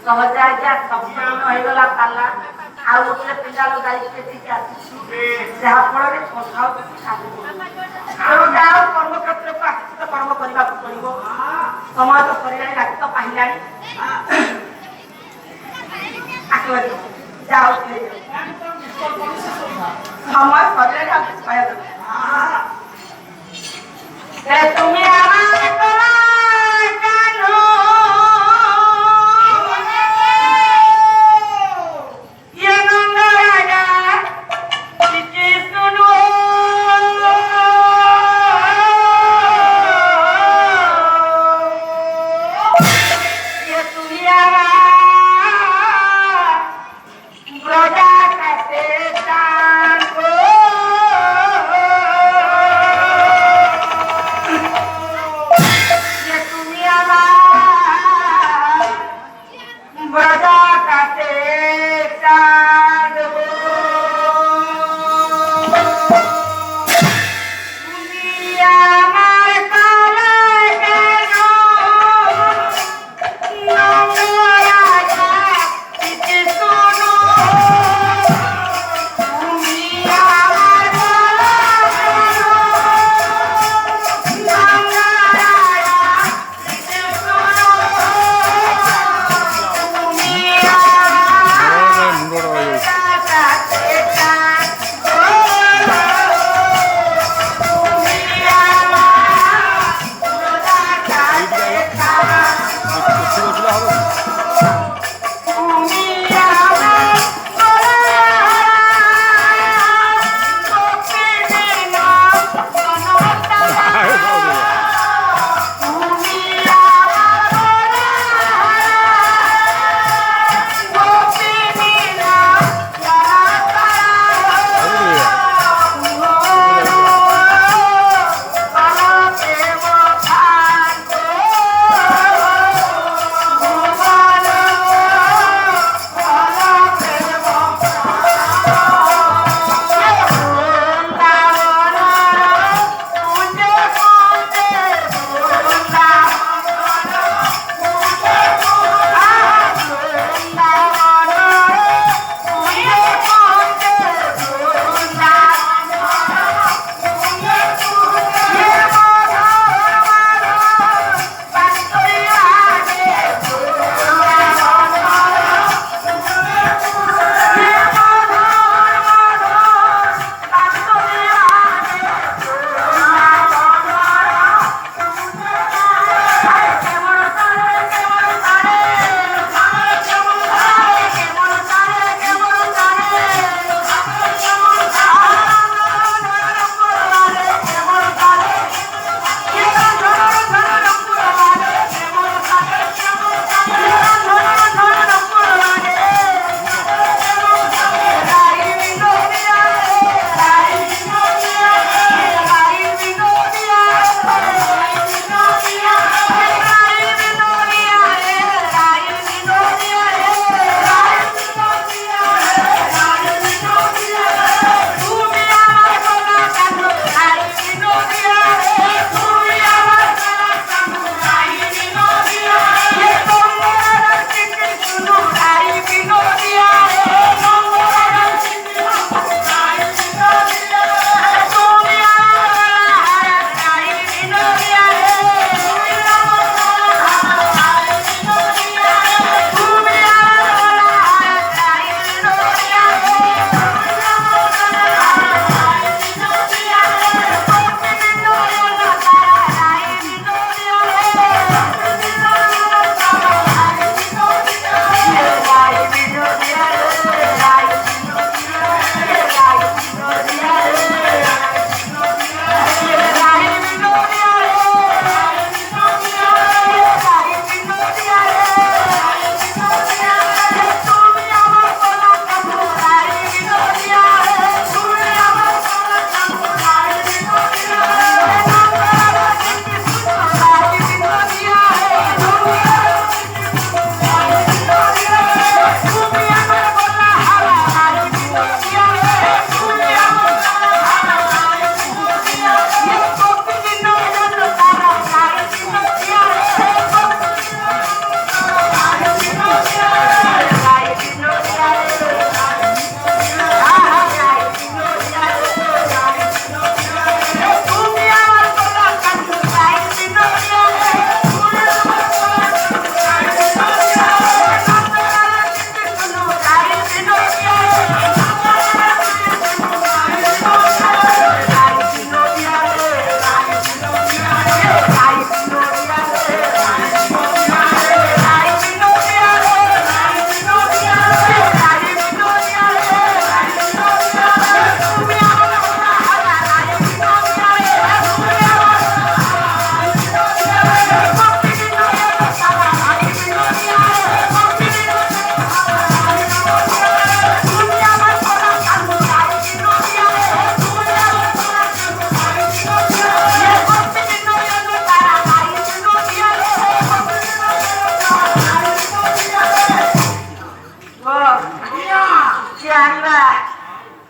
ସହଜ ଆଜ୍ଞା ସମ୍ପୂର୍ଣ୍ଣ ହେଇଗଲା ପାଲା ଆଉ ଗୋଟେ ପିଲାର ଦାୟିତ୍ୱ ଟିକେ ଆସିଛି ଯାହା ଫଳରେ କଥା ତେଣୁଟା ଆଉ କର୍ମକ୍ଷେତ୍ରକୁ ଆସିତ କର୍ମ କରିବାକୁ ପଡିବ ସମୟ ତ ସରିଲାଣି ରାତି ତ ପାହିଲାଣି ଯାଉ ସମୟ ସରିଲାଣି ଆଉ କିଛି କହିବା তুমি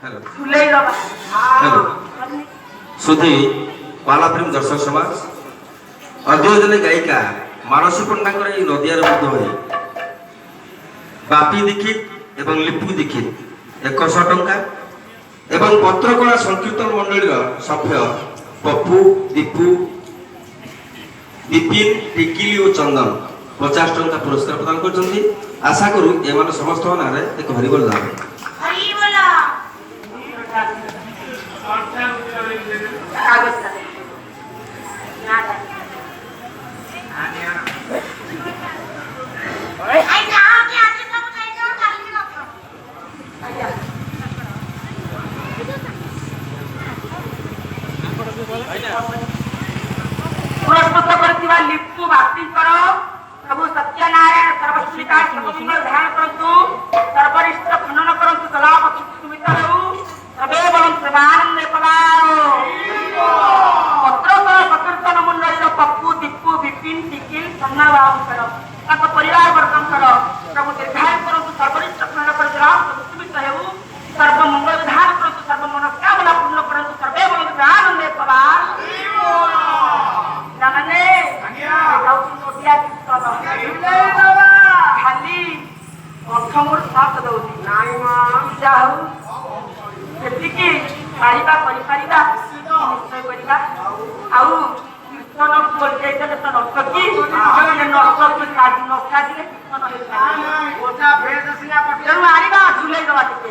झुलेर सुधी पालाप्रेम दर्शक समाज अधिक जन गायिका मानसी पंडांकर এই নদিয়ার মধ্য হয়ে বাপি দীক্ষিত এবং লিপু দীক্ষিত 100 টঙ্কা এবং পত্রকলা সংকীর্তন মণ্ডলীর সভ্য পপ্পু দীপু বিপিন টিকিলি ও চন্দন 50 টঙ্কা পুরস্কার প্রদান করছেন। আশা করু এମାନେ ସମସ୍ତ ନାରେ ଏକ ହରିବୋଲ ଲାଭ पुरस्कृत करथिबा लिप्पु भक्ति करो प्रभु सत्यनारायण सर्वश्रीकार सर्वमंगल ध्यान करंतु सर्वरिष्ट खनन करंतु कलाप सुमित रहु सर्वे बलं प्रमानंद पदारो पत्रकर प्रकीर्तन मंडलीर पप्पू दीपू विपिन टिकिल सम्मान बाबू करो ताको परिवार वर्गम करो प्रभु दीर्घायु करंतु सर्वरिष्ट खनन कर कलाप सुमित रहु सर्व मंगल ध्यान करंतु सर्व मनोकामना पूर्ण करंतु सर्वे बलं प्रमानंद पदारो जाने जाऊँ नोटिया खाली प्रथमर साथ दौनी जाऊ ସେତିକି ପାରିବା କରିପାରିବା ନିଶ୍ଚୟ କରିବା ଆଉ କୀର୍ତ୍ତନ କରିଯାଇଥିଲେ ତ ନର୍ତ୍ତକୀ ନର୍ତ୍ତକୀ ନ ସାଜିଲେ କୀର୍ତ୍ତନ ହେଇପାରିବ ତେଣୁ ଆଣିବା ଝୁଲେଇ ଦେବା ଟିକେ